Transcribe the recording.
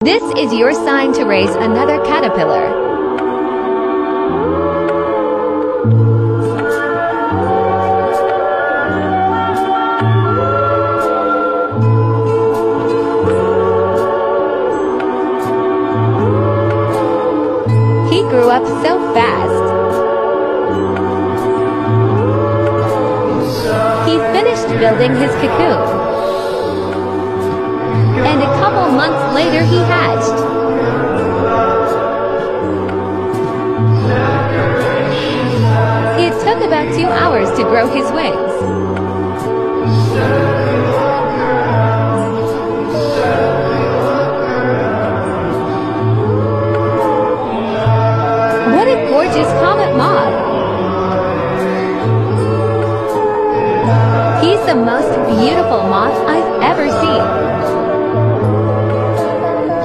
This is your sign to raise another caterpillar. He grew up so fast. He finished building his cocoon. And a couple months later he hatched. It took about 2 hours to grow his wings. What a gorgeous comet moth! He's the most beautiful moth I've